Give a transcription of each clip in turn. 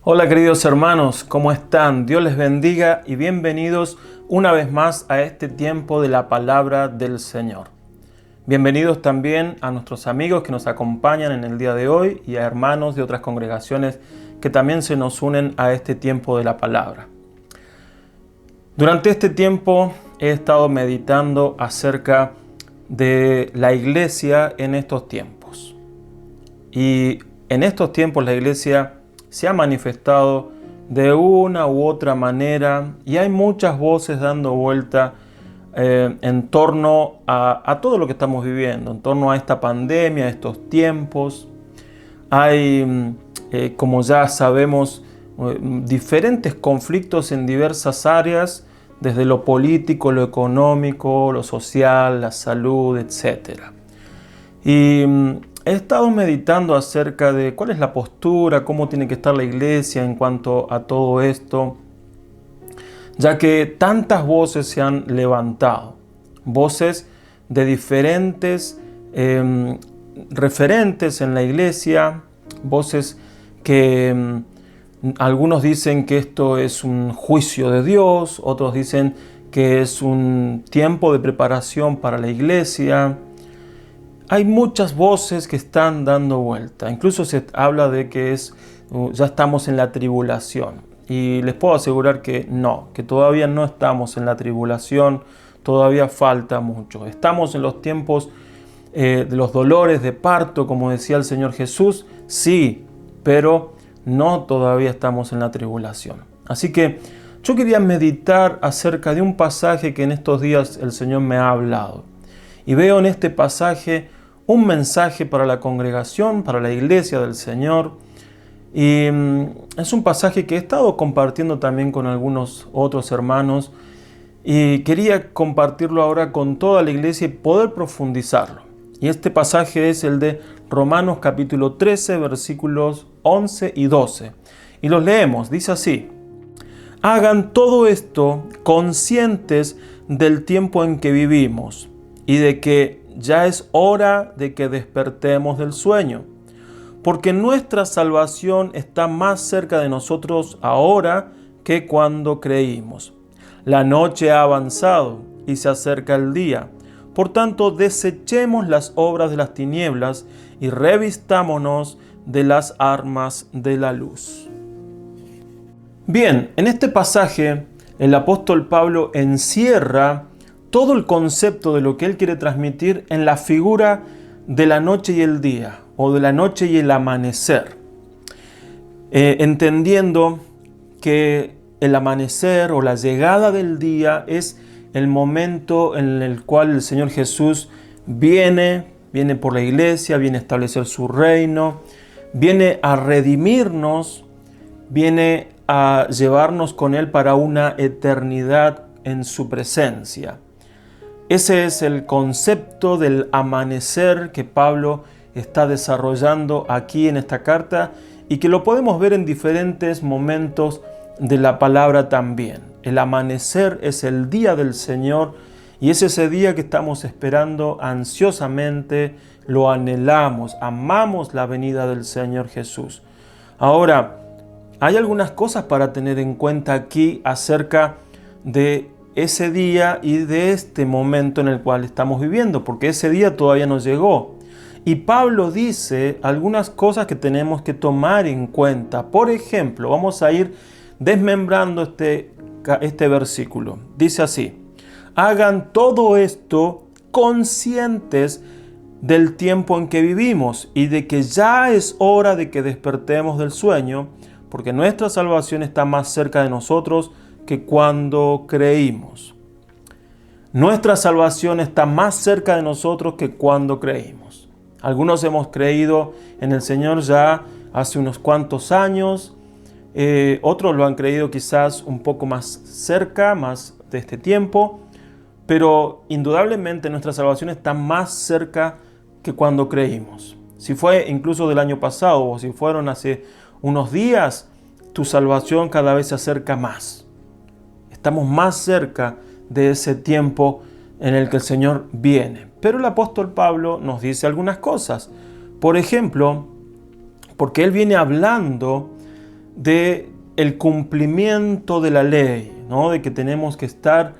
Hola queridos hermanos, ¿cómo están? Dios les bendiga y bienvenidos una vez más a este tiempo de la palabra del Señor. Bienvenidos también a nuestros amigos que nos acompañan en el día de hoy y a hermanos de otras congregaciones que también se nos unen a este tiempo de la palabra. Durante este tiempo he estado meditando acerca de la iglesia en estos tiempos. Y en estos tiempos la iglesia se ha manifestado de una u otra manera y hay muchas voces dando vuelta en torno a todo lo que estamos viviendo, en torno a esta pandemia, a estos tiempos. Hay, como ya sabemos, diferentes conflictos en diversas áreas, desde lo político, lo económico, lo social, la salud, etc. Y he estado meditando acerca de cuál es la postura, cómo tiene que estar la iglesia en cuanto a todo esto, ya que tantas voces se han levantado, voces de diferentes referentes en la iglesia, voces que algunos dicen que esto es un juicio de Dios, otros dicen que es un tiempo de preparación para la iglesia. Hay muchas voces que están dando vuelta. Incluso se habla de que ya estamos en la tribulación. Y les puedo asegurar que no, que todavía no estamos en la tribulación, todavía falta mucho. Estamos en los tiempos de los dolores de parto, como decía el Señor Jesús, sí, pero no todavía estamos en la tribulación. Así que yo quería meditar acerca de un pasaje que en estos días el Señor me ha hablado. Y veo en este pasaje un mensaje para la congregación, para la iglesia del Señor. Y es un pasaje que he estado compartiendo también con algunos otros hermanos. Y quería compartirlo ahora con toda la iglesia y poder profundizarlo. Y este pasaje es el de Romanos capítulo 13, versículos 11 y 12. Y los leemos, dice así: hagan todo esto conscientes del tiempo en que vivimos y de que ya es hora de que despertemos del sueño, porque nuestra salvación está más cerca de nosotros ahora que cuando creímos. La noche ha avanzado y se acerca el día. Por tanto, desechemos las obras de las tinieblas y revistámonos de las armas de la luz. Bien, en este pasaje el apóstol Pablo encierra todo el concepto de lo que él quiere transmitir en la figura de la noche y el día, o de la noche y el amanecer. Entendiendo que el amanecer o la llegada del día es el momento en el cual el Señor Jesús viene por la iglesia, viene a establecer su reino, viene a redimirnos, viene a llevarnos con Él para una eternidad en su presencia. Ese es el concepto del amanecer que Pablo está desarrollando aquí en esta carta y que lo podemos ver en diferentes momentos de la palabra también. El amanecer es el día del Señor y es ese día que estamos esperando ansiosamente, lo anhelamos, amamos la venida del Señor Jesús. Ahora, hay algunas cosas para tener en cuenta aquí acerca de ese día y de este momento en el cual estamos viviendo, porque ese día todavía no llegó. Y Pablo dice algunas cosas que tenemos que tomar en cuenta. Por ejemplo, vamos a ir desmembrando este versículo. Dice así: hagan todo esto conscientes del tiempo en que vivimos y de que ya es hora de que despertemos del sueño, porque nuestra salvación está más cerca de nosotros que cuando creímos. Nuestra salvación está más cerca de nosotros que cuando creímos. Algunos hemos creído en el Señor ya hace unos cuantos años, otros lo han creído quizás un poco más cerca, más de este tiempo, pero indudablemente nuestra salvación está más cerca que cuando creímos. Si fue incluso del año pasado o si fueron hace unos días, tu salvación cada vez se acerca más. Estamos más cerca de ese tiempo en el que el Señor viene. Pero el apóstol Pablo nos dice algunas cosas. Por ejemplo, porque él viene hablando de el cumplimiento de la ley, ¿no? De que tenemos que estar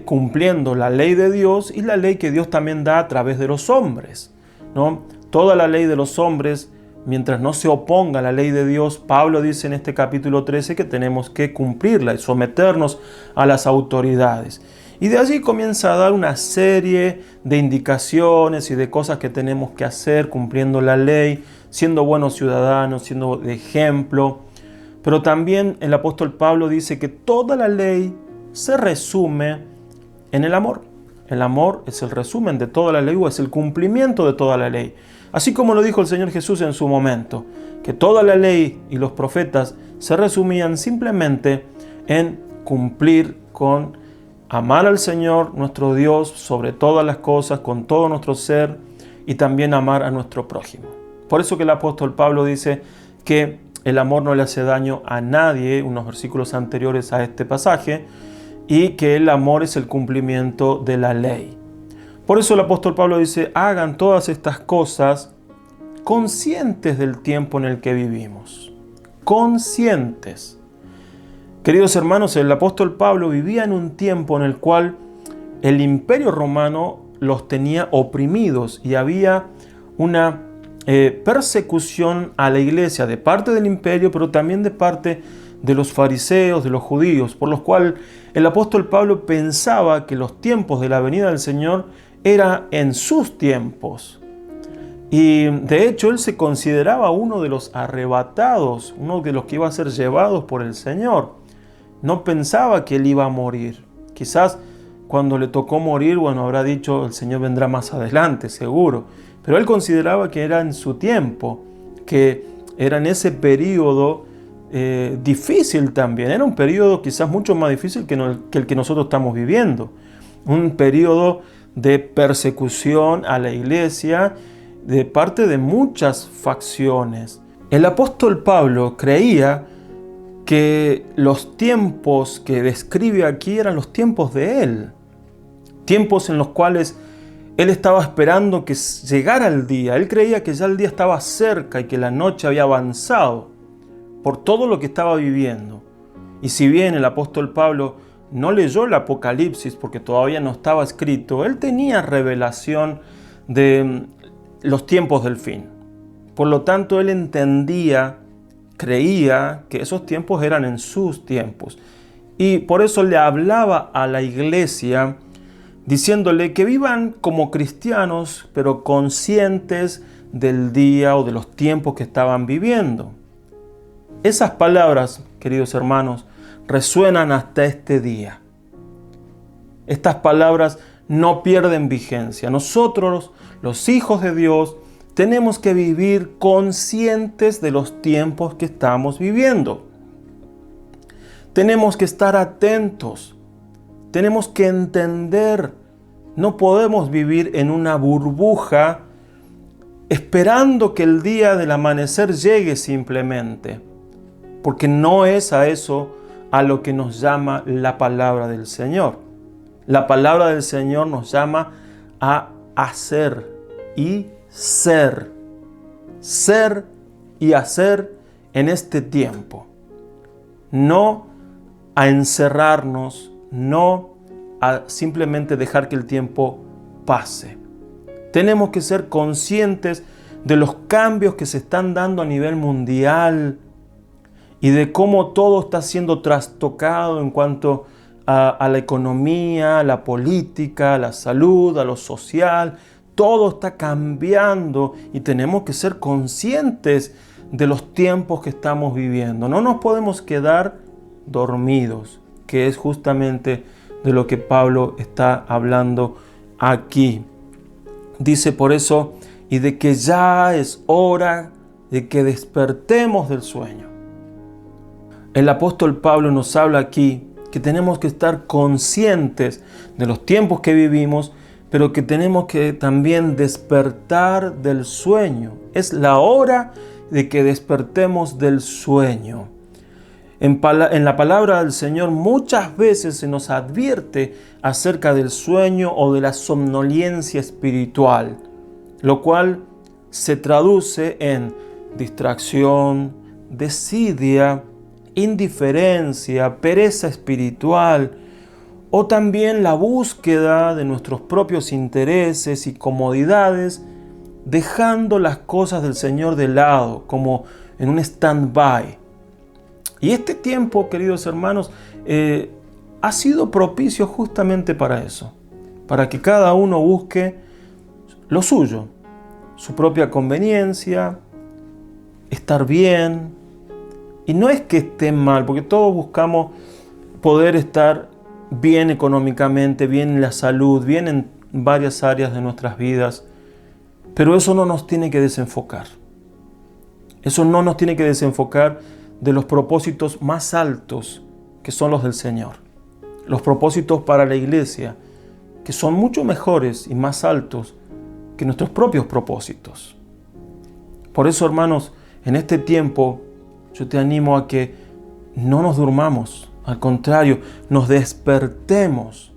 cumpliendo la ley de Dios y la ley que Dios también da a través de los hombres, ¿no? Toda la ley de los hombres, mientras no se oponga a la ley de Dios, Pablo dice en este capítulo 13 que tenemos que cumplirla y someternos a las autoridades. Y de allí comienza a dar una serie de indicaciones y de cosas que tenemos que hacer cumpliendo la ley, siendo buenos ciudadanos, siendo de ejemplo. Pero también el apóstol Pablo dice que toda la ley se resume en el amor. El amor es el resumen de toda la ley o es el cumplimiento de toda la ley. Así como lo dijo el Señor Jesús en su momento, que toda la ley y los profetas se resumían simplemente en cumplir con amar al Señor, nuestro Dios, sobre todas las cosas, con todo nuestro ser y también amar a nuestro prójimo. Por eso que el apóstol Pablo dice que el amor no le hace daño a nadie, unos versículos anteriores a este pasaje, y que el amor es el cumplimiento de la ley. Por eso el apóstol Pablo dice, hagan todas estas cosas conscientes del tiempo en el que vivimos. Conscientes. Queridos hermanos, el apóstol Pablo vivía en un tiempo en el cual el imperio romano los tenía oprimidos y había una persecución a la iglesia de parte del imperio, pero también de parte de los fariseos, de los judíos, por los cuales el apóstol Pablo pensaba que los tiempos de la venida del Señor era en sus tiempos. Y de hecho él se consideraba uno de los arrebatados, uno de los que iba a ser llevados por el Señor. No pensaba que él iba a morir. Quizás cuando le tocó morir, bueno, habrá dicho el Señor vendrá más adelante, seguro. Pero él consideraba que era en su tiempo, que era en ese periodo difícil también. Era un periodo quizás mucho más difícil que el que nosotros estamos viviendo. Un periodo de persecución a la iglesia de parte de muchas facciones. El apóstol Pablo creía que los tiempos que describe aquí eran los tiempos de él. Tiempos en los cuales él estaba esperando que llegara el día. Él creía que ya el día estaba cerca y que la noche había avanzado por todo lo que estaba viviendo. Y si bien el apóstol Pablo no leyó el Apocalipsis porque todavía no estaba escrito, él tenía revelación de los tiempos del fin. Por lo tanto, él entendía, creía que esos tiempos eran en sus tiempos. Y por eso le hablaba a la iglesia diciéndole que vivan como cristianos, pero conscientes del día o de los tiempos que estaban viviendo. Esas palabras, queridos hermanos, resuenan hasta este día. Estas palabras no pierden vigencia. Nosotros, los hijos de Dios, tenemos que vivir conscientes de los tiempos que estamos viviendo. Tenemos que estar atentos. Tenemos que entender. No podemos vivir en una burbuja esperando que el día del amanecer llegue simplemente. Porque no es a eso a lo que nos llama la palabra del Señor. La palabra del Señor nos llama a hacer y ser. Ser y hacer en este tiempo. No a encerrarnos, no a simplemente dejar que el tiempo pase. Tenemos que ser conscientes de los cambios que se están dando a nivel mundial y de cómo todo está siendo trastocado en cuanto a la economía, a la política, a la salud, a lo social. Todo está cambiando y tenemos que ser conscientes de los tiempos que estamos viviendo. No nos podemos quedar dormidos, que es justamente de lo que Pablo está hablando aquí. Dice por eso, y de que ya es hora de que despertemos del sueño. El apóstol Pablo nos habla aquí que tenemos que estar conscientes de los tiempos que vivimos, pero que tenemos que también despertar del sueño. Es la hora de que despertemos del sueño. En la palabra del Señor muchas veces se nos advierte acerca del sueño o de la somnolencia espiritual, lo cual se traduce en distracción, desidia, indiferencia, pereza espiritual, o también la búsqueda de nuestros propios intereses y comodidades, dejando las cosas del Señor de lado, como en un stand-by. Y este tiempo, queridos hermanos, ha sido propicio justamente para eso, para que cada uno busque lo suyo, su propia conveniencia, estar bien. Y no es que esté mal, porque todos buscamos poder estar bien económicamente, bien en la salud, bien en varias áreas de nuestras vidas, pero eso no nos tiene que desenfocar. Eso no nos tiene que desenfocar de los propósitos más altos que son los del Señor. Los propósitos para la iglesia, que son mucho mejores y más altos que nuestros propios propósitos. Por eso, hermanos, en este tiempo yo te animo a que no nos durmamos. Al contrario, nos despertemos.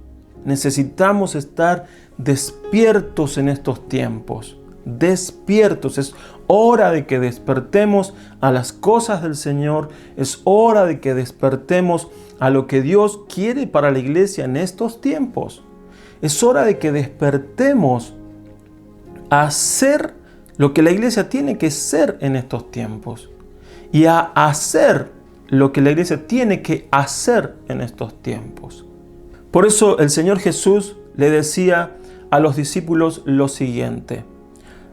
Necesitamos estar despiertos en estos tiempos. Despiertos. Es hora de que despertemos a las cosas del Señor. Es hora de que despertemos a lo que Dios quiere para la iglesia en estos tiempos. Es hora de que despertemos a hacer lo que la iglesia tiene que ser en estos tiempos. Y a hacer lo que la iglesia tiene que hacer en estos tiempos. Por eso el Señor Jesús le decía a los discípulos lo siguiente: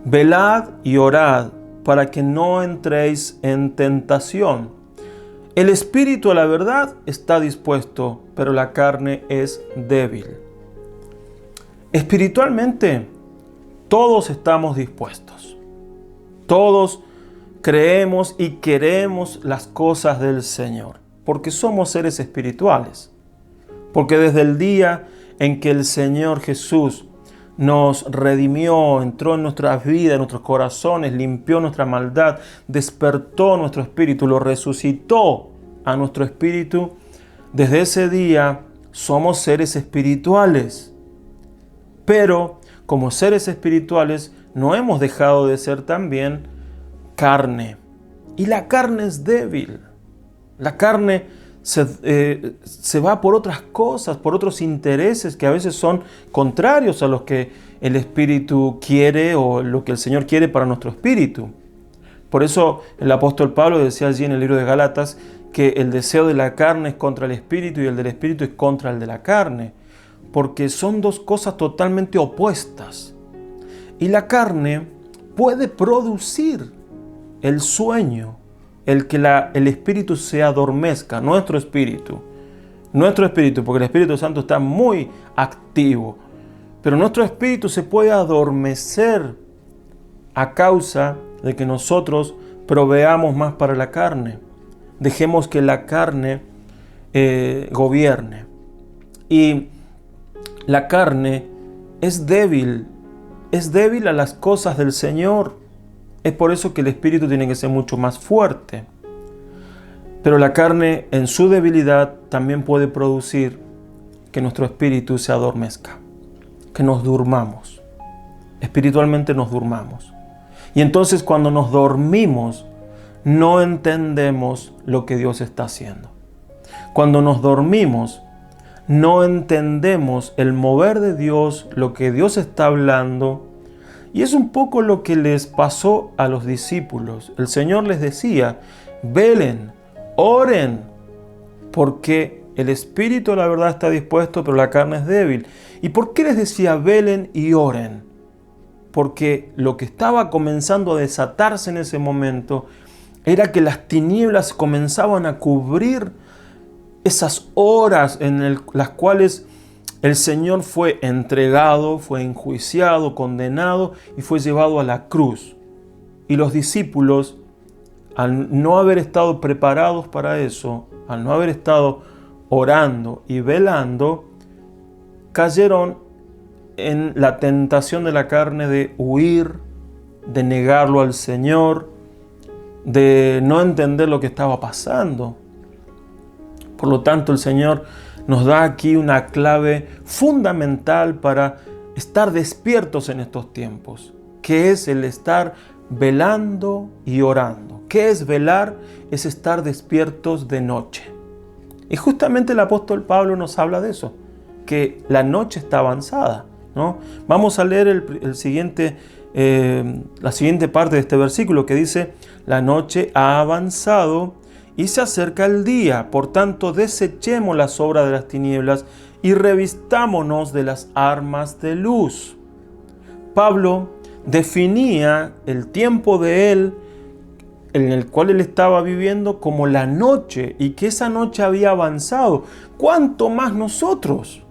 velad y orad para que no entréis en tentación. El espíritu a la verdad está dispuesto, pero la carne es débil. Espiritualmente, todos estamos dispuestos. Todos creemos y queremos las cosas del Señor, porque somos seres espirituales. Porque desde el día en que el Señor Jesús nos redimió, entró en nuestras vidas, en nuestros corazones, limpió nuestra maldad, despertó nuestro espíritu, lo resucitó a nuestro espíritu, desde ese día somos seres espirituales. Pero como seres espirituales no hemos dejado de ser también carne. Y la carne es débil. La carne se va por otras cosas, por otros intereses que a veces son contrarios a los que el Espíritu quiere o lo que el Señor quiere para nuestro espíritu. Por eso el apóstol Pablo decía allí en el libro de Gálatas que el deseo de la carne es contra el espíritu y el del espíritu es contra el de la carne, porque son dos cosas totalmente opuestas. Y la carne puede producir el sueño, el que el espíritu se adormezca, nuestro espíritu, porque el Espíritu Santo está muy activo, pero nuestro espíritu se puede adormecer a causa de que nosotros proveamos más para la carne. Dejemos que la carne gobierne. Y la carne es débil a las cosas del Señor. Es por eso que el espíritu tiene que ser mucho más fuerte. Pero la carne en su debilidad también puede producir que nuestro espíritu se adormezca, que nos durmamos. Espiritualmente nos durmamos. Y entonces cuando nos dormimos, no entendemos lo que Dios está haciendo. Cuando nos dormimos, no entendemos el mover de Dios, lo que Dios está hablando. Y es un poco lo que les pasó a los discípulos. El Señor les decía: velen, oren, porque el espíritu, la verdad, está dispuesto, pero la carne es débil. ¿Y por qué les decía velen y oren? Porque lo que estaba comenzando a desatarse en ese momento era que las tinieblas comenzaban a cubrir esas horas en las cuales el Señor fue entregado, fue enjuiciado, condenado y fue llevado a la cruz. Y los discípulos, al no haber estado preparados para eso, al no haber estado orando y velando, cayeron en la tentación de la carne de huir, de negarlo al Señor, de no entender lo que estaba pasando. Por lo tanto, el Señor nos da aquí una clave fundamental para estar despiertos en estos tiempos, que es el estar velando y orando. ¿Qué es velar? Es estar despiertos de noche. Y justamente el apóstol Pablo nos habla de eso, que la noche está avanzada, ¿no? Vamos a leer la siguiente parte de este versículo que dice: la noche ha avanzado y se acerca el día, por tanto desechemos las obras de las tinieblas y revistámonos de las armas de luz. Pablo definía el tiempo de él, en el cual él estaba viviendo, como la noche, y que esa noche había avanzado. ¿Cuánto más nosotros?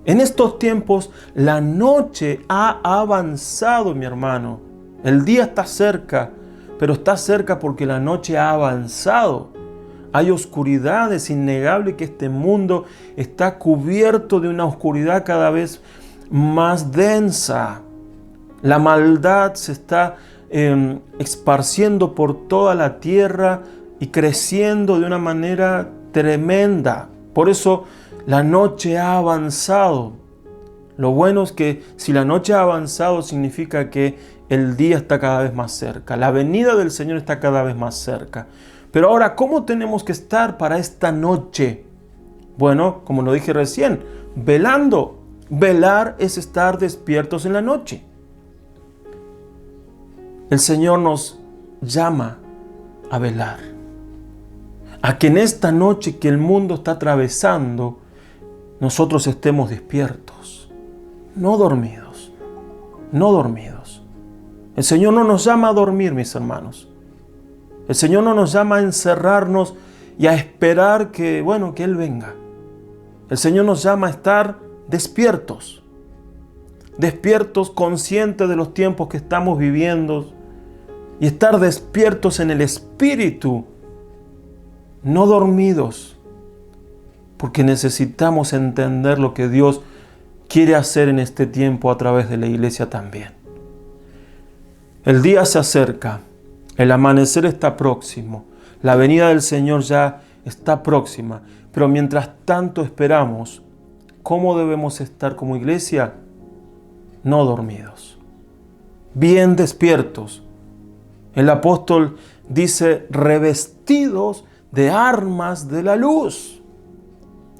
En estos tiempos la noche ha avanzado, mi hermano. El día está cerca, pero está cerca porque la noche ha avanzado. Hay oscuridad, es innegable que este mundo está cubierto de una oscuridad cada vez más densa. La maldad se está esparciendo por toda la tierra y creciendo de una manera tremenda. Por eso la noche ha avanzado. Lo bueno es que si la noche ha avanzado, significa que el día está cada vez más cerca. La venida del Señor está cada vez más cerca. Pero ahora, ¿cómo tenemos que estar para esta noche? Bueno, como lo dije recién, velando. Velar es estar despiertos en la noche. El Señor nos llama a velar. A que en esta noche que el mundo está atravesando, nosotros estemos despiertos, no dormidos, no dormidos. El Señor no nos llama a dormir, mis hermanos. El Señor no nos llama a encerrarnos y a esperar que Él venga. El Señor nos llama a estar despiertos, conscientes de los tiempos que estamos viviendo y estar despiertos en el Espíritu, no dormidos, porque necesitamos entender lo que Dios quiere hacer en este tiempo a través de la iglesia también. El día se acerca, el amanecer está próximo, la venida del Señor ya está próxima, pero mientras tanto esperamos, ¿cómo debemos estar como iglesia? No dormidos, bien despiertos. El apóstol dice: revestidos de armas de la luz.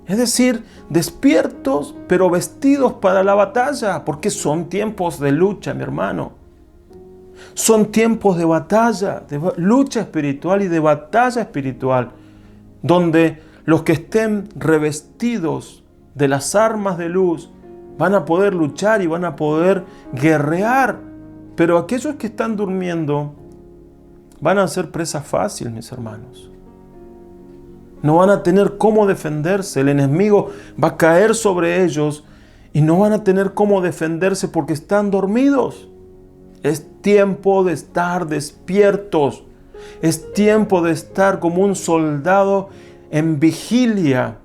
Es decir, despiertos, pero vestidos para la batalla, porque son tiempos de lucha, mi hermano. Son tiempos de batalla, de lucha espiritual y de batalla espiritual, donde los que estén revestidos de las armas de luz van a poder luchar y van a poder guerrear. Pero aquellos que están durmiendo van a ser presa fácil, mis hermanos. No van a tener cómo defenderse. El enemigo va a caer sobre ellos y no van a tener cómo defenderse porque están dormidos. Es tiempo de estar despiertos. Es tiempo de estar como un soldado en vigilia,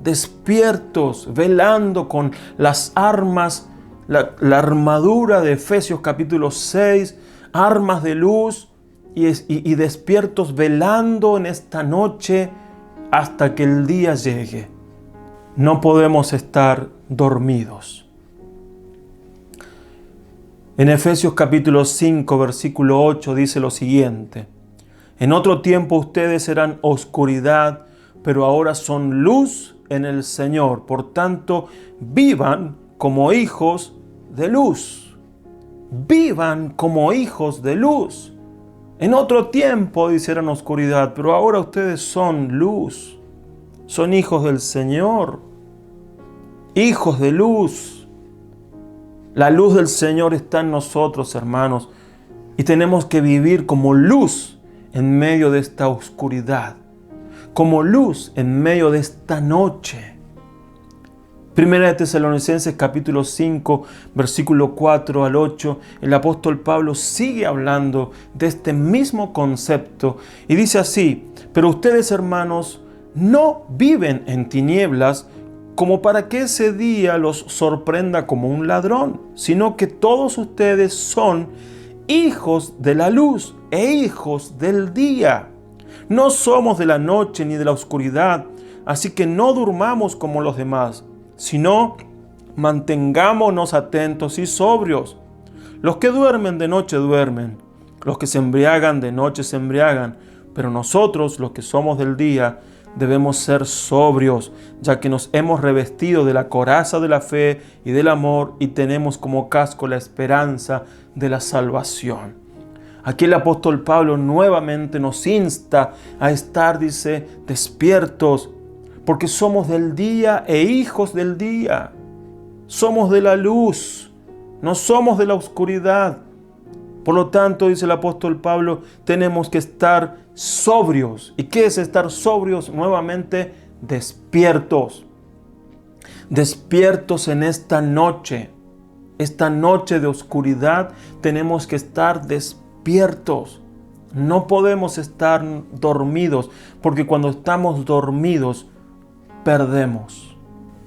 despiertos, velando con las armas, la armadura de Efesios capítulo 6, armas de luz, y despiertos, velando en esta noche hasta que el día llegue. No podemos estar dormidos. En Efesios capítulo 5, versículo 8 dice lo siguiente: en otro tiempo ustedes eran oscuridad, pero ahora son luz en el Señor. Por tanto, vivan como hijos de luz. Vivan como hijos de luz. En otro tiempo, dice, eran oscuridad, pero ahora ustedes son luz. Son hijos del Señor. Hijos de luz. La luz del Señor está en nosotros, hermanos. Y tenemos que vivir como luz en medio de esta oscuridad. Como luz en medio de esta noche. Primera de Tesalonicenses capítulo 5, versículo 4 al 8, el apóstol Pablo sigue hablando de este mismo concepto y dice así: pero ustedes, hermanos, no viven en tinieblas como para que ese día los sorprenda como un ladrón, sino que todos ustedes son hijos de la luz e hijos del día. No somos de la noche ni de la oscuridad, así que no durmamos como los demás, sino mantengámonos atentos y sobrios. Los que duermen de noche duermen, los que se embriagan de noche se embriagan, pero nosotros, los que somos del día, debemos ser sobrios, ya que nos hemos revestido de la coraza de la fe y del amor y tenemos como casco la esperanza de la salvación. Aquí el apóstol Pablo nuevamente nos insta a estar, dice, despiertos, porque somos del día e hijos del día. Somos de la luz, no somos de la oscuridad. Por lo tanto, dice el apóstol Pablo, tenemos que estar sobrios. ¿Y qué es estar sobrios? Nuevamente, despiertos. Despiertos en esta noche de oscuridad, tenemos que estar despiertos. No podemos estar dormidos, porque cuando estamos dormidos, perdemos.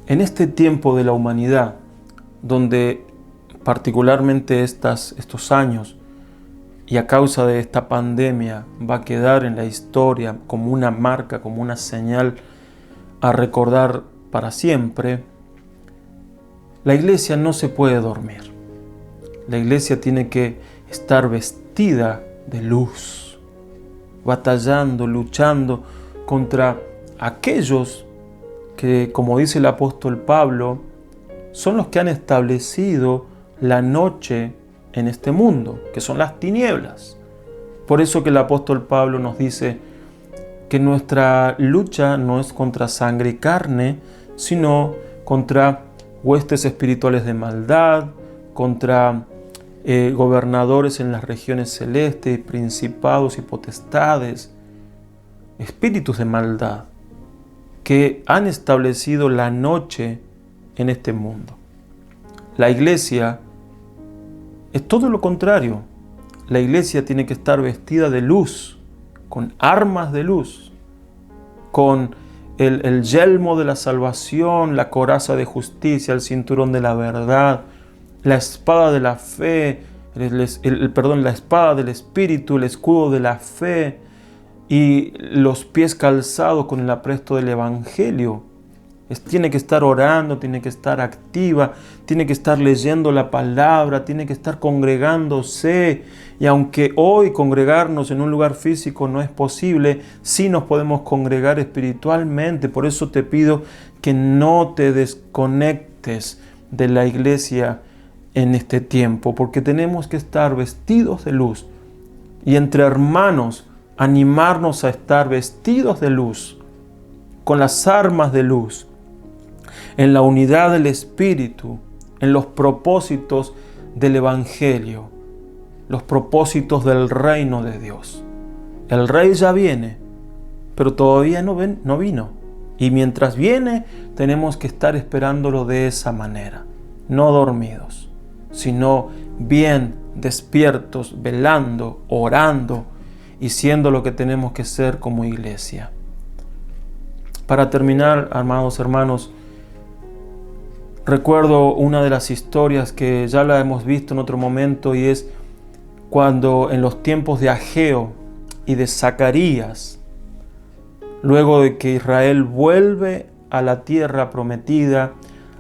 En este tiempo de la humanidad, donde particularmente estos años, y a causa de esta pandemia va a quedar en la historia como una marca, como una señal a recordar para siempre, la iglesia no se puede dormir. La iglesia tiene que estar vestida de luz, batallando, luchando contra aquellos que, como dice el apóstol Pablo, son los que han establecido la noche en este mundo, que son las tinieblas. Por eso que el apóstol Pablo nos dice que nuestra lucha no es contra sangre y carne, sino contra huestes espirituales de maldad, contra gobernadores en las regiones celestes, principados y potestades, espíritus de maldad, que han establecido la noche en este mundo. La iglesia es todo lo contrario. La iglesia tiene que estar vestida de luz, con armas de luz, con el yelmo de la salvación, la coraza de justicia, el cinturón de la verdad, la espada de la fe, la espada del Espíritu, el escudo de la fe y los pies calzados con el apresto del Evangelio. Tiene que estar orando, tiene que estar activa, tiene que estar leyendo la palabra, tiene que estar congregándose. Y aunque hoy congregarnos en un lugar físico no es posible, sí nos podemos congregar espiritualmente. Por eso te pido que no te desconectes de la iglesia en este tiempo, porque tenemos que estar vestidos de luz. Y entre hermanos, animarnos a estar vestidos de luz, con las armas de luz, en la unidad del Espíritu, en los propósitos del Evangelio, los propósitos del reino de Dios. El Rey ya viene, pero todavía no vino. Y mientras viene, tenemos que estar esperándolo de esa manera, no dormidos, sino bien despiertos, velando, orando y siendo lo que tenemos que ser como iglesia. Para terminar, amados hermanos, recuerdo una de las historias que ya la hemos visto en otro momento, y es cuando en los tiempos de Ageo y de Zacarías, luego de que Israel vuelve a la tierra prometida,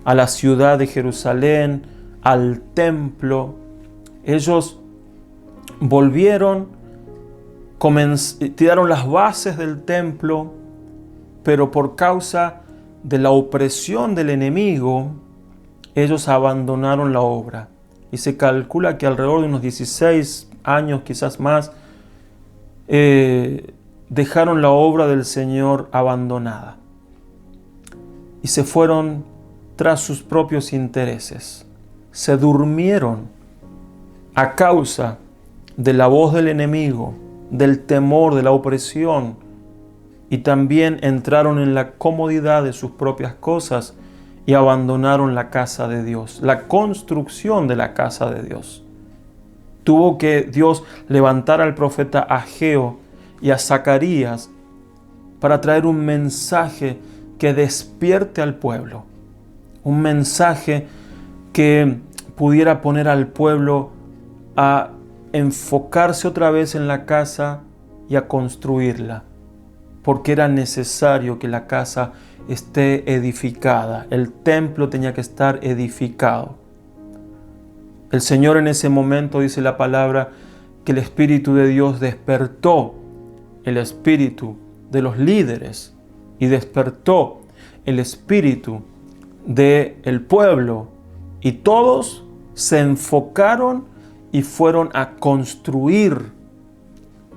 a la ciudad de Jerusalén, al templo, ellos volvieron, tiraron las bases del templo, pero por causa de la opresión del enemigo, ellos abandonaron la obra. Y se calcula que alrededor de unos 16 años, quizás más, dejaron la obra del Señor abandonada. Y se fueron tras sus propios intereses. Se durmieron a causa de la voz del enemigo, del temor, de la opresión. Y también entraron en la comodidad de sus propias cosas y abandonaron la casa de Dios, la construcción de la casa de Dios. Tuvo que Dios levantar al profeta Ageo y a Zacarías para traer un mensaje que despierte al pueblo, un mensaje que pudiera poner al pueblo a enfocarse otra vez en la casa y a construirla. porque era necesario que la casa esté edificada. El templo tenía que estar edificado. El Señor en ese momento, dice la palabra, que el Espíritu de Dios despertó el espíritu de los líderes y despertó el espíritu del pueblo, y todos se enfocaron y fueron a construir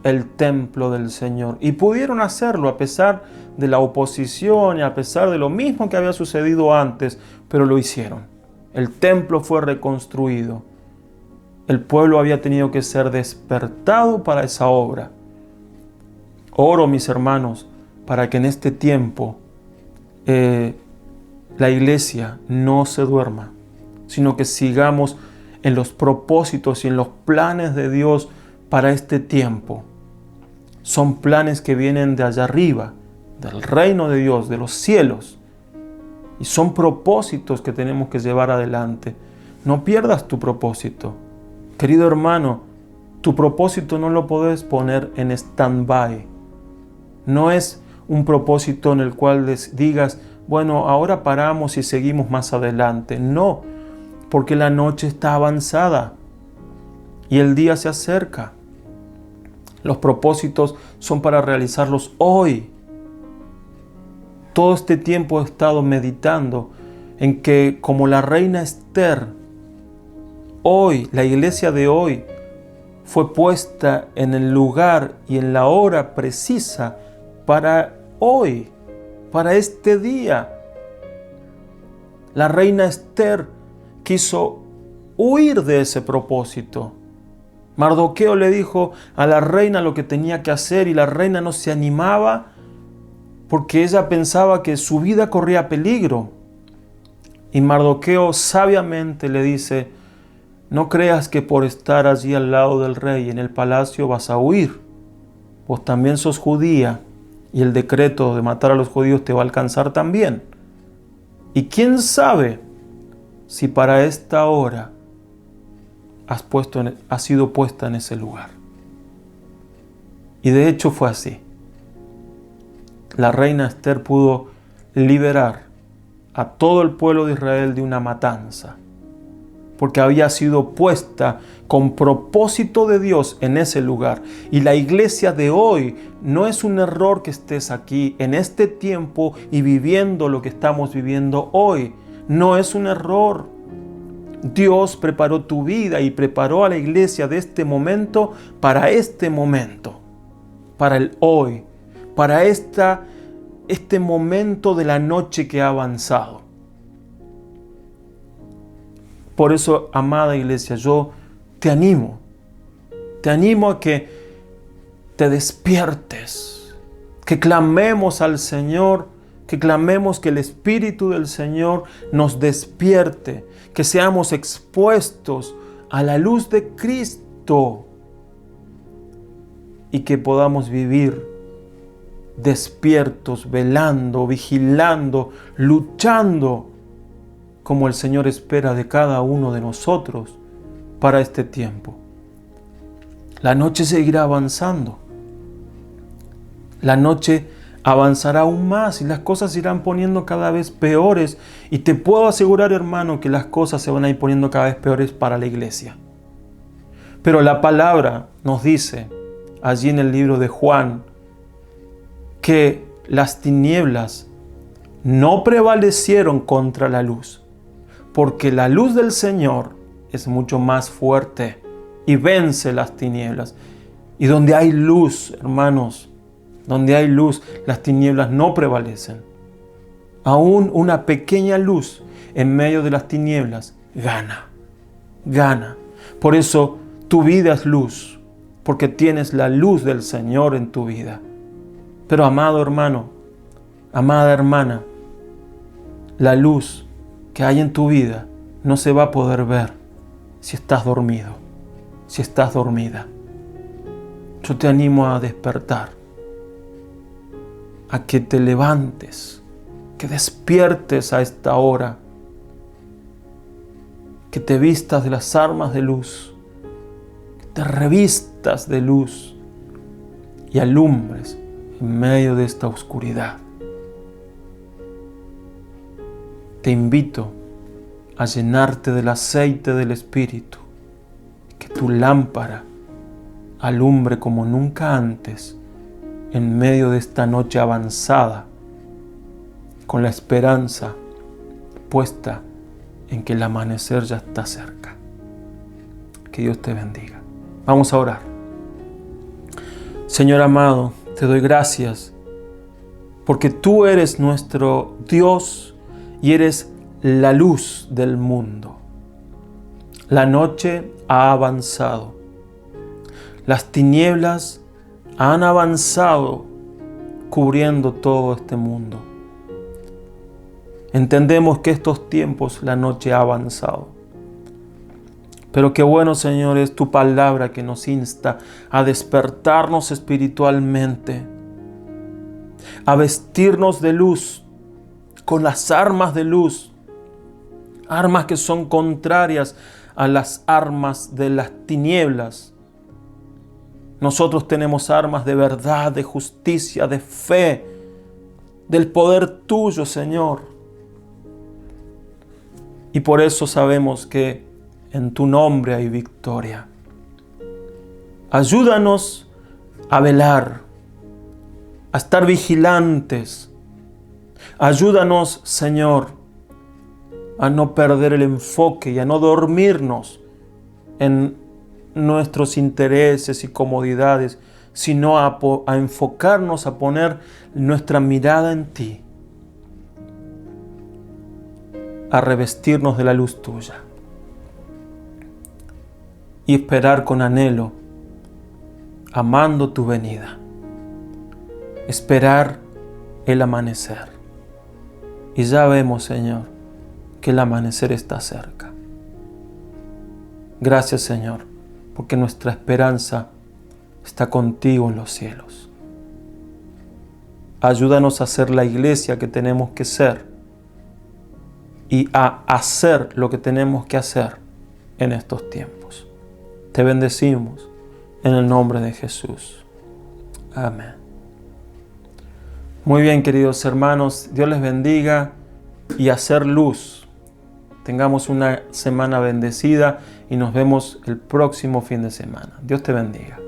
el templo del Señor. Y pudieron hacerlo a pesar de la oposición y a pesar de lo mismo que había sucedido antes, pero lo hicieron. El templo fue reconstruido. El pueblo había tenido que ser despertado para esa obra. Oro, mis hermanos, para que en este tiempo la iglesia no se duerma, sino que sigamos en los propósitos y en los planes de Dios para este tiempo. Son planes que vienen de allá arriba, del reino de Dios, de los cielos. Y son propósitos que tenemos que llevar adelante. No pierdas tu propósito. Querido hermano, tu propósito no lo puedes poner en stand-by. No es un propósito en el cual digas, bueno, ahora paramos y seguimos más adelante. No, porque la noche está avanzada y el día se acerca. Los propósitos son para realizarlos hoy. Todo este tiempo he estado meditando en que, como la reina Esther, hoy, la iglesia de hoy, fue puesta en el lugar y en la hora precisa para hoy, para este día. La reina Esther quiso huir de ese propósito. Mardoqueo le dijo a la reina lo que tenía que hacer y la reina no se animaba porque ella pensaba que su vida corría peligro. Y Mardoqueo sabiamente le dice, no creas que por estar allí al lado del rey en el palacio vas a huir. Vos también sos judía y el decreto de matar a los judíos te va a alcanzar también. Y quién sabe si para esta hora has sido puesta en ese lugar. Y de hecho fue así. La reina Esther pudo liberar a todo el pueblo de Israel de una matanza, porque había sido puesta con propósito de Dios en ese lugar. Y la iglesia de hoy no es un error que estés aquí en este tiempo y viviendo lo que estamos viviendo hoy. No es un error. Dios preparó tu vida y preparó a la iglesia de este momento, para el hoy, para este momento de la noche que ha avanzado. Por eso, amada iglesia, yo te animo a que te despiertes, que clamemos al Señor, que clamemos que el Espíritu del Señor nos despierte, que seamos expuestos a la luz de Cristo y que podamos vivir despiertos, velando, vigilando, luchando, como el Señor espera de cada uno de nosotros para este tiempo. La noche seguirá avanzando. La noche avanzará aún más y las cosas se irán poniendo cada vez peores. Y te puedo asegurar, hermano, que las cosas se van a ir poniendo cada vez peores para la iglesia. Pero la palabra nos dice, allí en el libro de Juan, que las tinieblas no prevalecieron contra la luz, porque la luz del Señor es mucho más fuerte y vence las tinieblas. Y donde hay luz, hermanos, donde hay luz, las tinieblas no prevalecen. Aún una pequeña luz en medio de las tinieblas gana. Por eso tu vida es luz, porque tienes la luz del Señor en tu vida. Pero amado hermano, amada hermana, la luz que hay en tu vida no se va a poder ver si estás dormido, si estás dormida. Yo te animo a despertar, a que te levantes, que despiertes a esta hora, que te vistas de las armas de luz, que te revistas de luz y alumbres en medio de esta oscuridad. Te invito a llenarte del aceite del Espíritu, que tu lámpara alumbre como nunca antes en medio de esta noche avanzada, con la esperanza puesta en que el amanecer ya está cerca. Que Dios te bendiga. Vamos a orar. Señor amado, te doy gracias porque tú eres nuestro Dios y eres la luz del mundo. La noche ha avanzado. Las tinieblas han avanzado cubriendo todo este mundo. Entendemos que estos tiempos la noche ha avanzado. Pero qué bueno, Señor, es tu palabra que nos insta a despertarnos espiritualmente, a vestirnos de luz con las armas de luz, armas que son contrarias a las armas de las tinieblas. Nosotros tenemos armas de verdad, de justicia, de fe, del poder tuyo, Señor. Y por eso sabemos que en tu nombre hay victoria. Ayúdanos a velar, a estar vigilantes. Ayúdanos, Señor, a no perder el enfoque y a no dormirnos en nuestros intereses y comodidades, sino a enfocarnos, a poner nuestra mirada en ti, a revestirnos de la luz tuya y esperar con anhelo, amando tu venida, esperar el amanecer. Y ya vemos, Señor, que el amanecer está cerca. Gracias, Señor, porque nuestra esperanza está contigo en los cielos. Ayúdanos a ser la iglesia que tenemos que ser y a hacer lo que tenemos que hacer en estos tiempos. Te bendecimos en el nombre de Jesús. Amén. Muy bien, queridos hermanos, Dios les bendiga y hacer luz. Tengamos una semana bendecida y nos vemos el próximo fin de semana. Dios te bendiga.